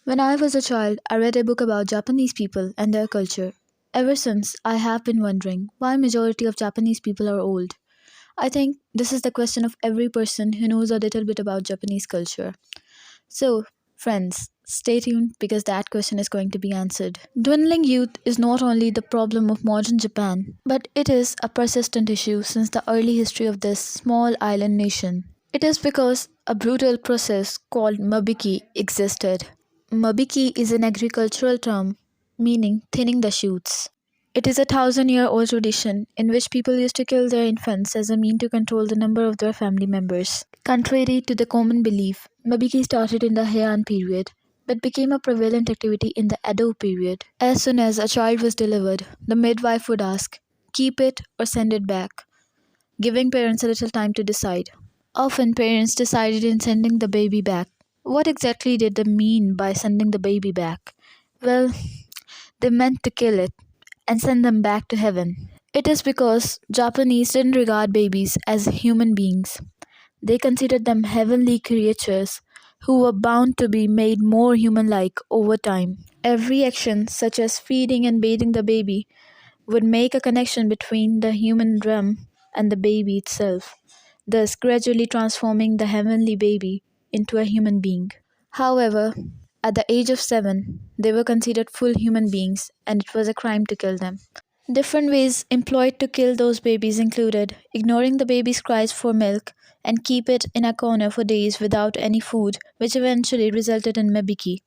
When I was a child, I read a book about Japanese people and their culture. Ever since, I have been wondering why majority of Japanese people are old. I think this is the question of every person who knows a little bit about Japanese culture. So, friends, stay tuned because that question is going to be answered. Dwindling youth is not only the problem of modern Japan, but it is a persistent issue since the early history of this small island nation. It is because a brutal process called Mabiki existed. Mabiki is an agricultural term meaning thinning the shoots. It is a thousand-year old tradition in which people used to kill their infants as a mean to control the number of their family members. Contrary to the common belief, Mabiki started in the Heian period but became a prevalent activity in the Edo period. As soon as a child was delivered, the midwife would ask, keep it or send it back, giving parents a little time to decide. Often, parents decided in sending the baby back. What exactly did they mean by sending the baby back? Well, they meant to kill it and send them back to heaven. It is because Japanese didn't regard babies as human beings. They considered them heavenly creatures who were bound to be made more human like over time. Every action, such as feeding and bathing the baby, would make a connection between the human realm and the baby itself, thus gradually transforming the heavenly baby into a human being. However, at the age of 7, they were considered full human beings and it was a crime to kill them. Different ways employed to kill those babies included ignoring the baby's cries for milk and keep it in a corner for days without any food, which eventually resulted in Mabiki.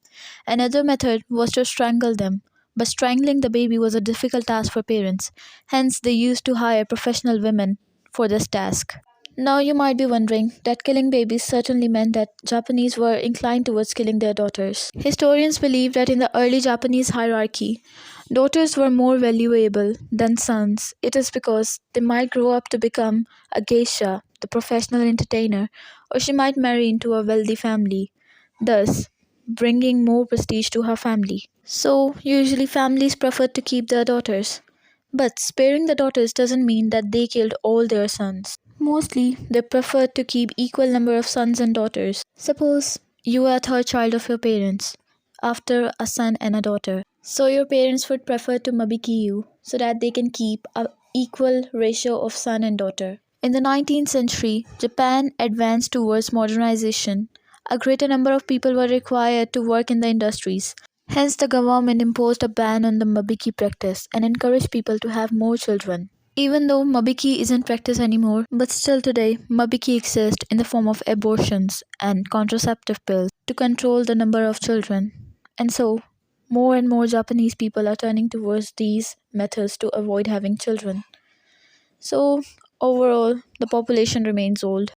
Another method was to strangle them, but strangling the baby was a difficult task for parents, hence, they used to hire professional women for this task. Now, you might be wondering that killing babies certainly meant that Japanese were inclined towards killing their daughters. Historians believe that in the early Japanese hierarchy, daughters were more valuable than sons. It is because they might grow up to become a geisha, the professional entertainer, or she might marry into a wealthy family, thus bringing more prestige to her family. So, usually families preferred to keep their daughters. But sparing the daughters doesn't mean that they killed all their sons. Mostly, they preferred to keep equal number of sons and daughters. Suppose you are a third child of your parents, after a son and a daughter. So your parents would prefer to mabiki you so that they can keep a equal ratio of son and daughter. In the 19th century, Japan advanced towards modernization. A greater number of people were required to work in the industries. Hence, the government imposed a ban on the mabiki practice and encouraged people to have more children. Even though mabiki isn't practiced anymore, but still today, mabiki exists in the form of abortions and contraceptive pills to control the number of children. And so, more and more Japanese people are turning towards these methods to avoid having children. So, overall, the population remains old.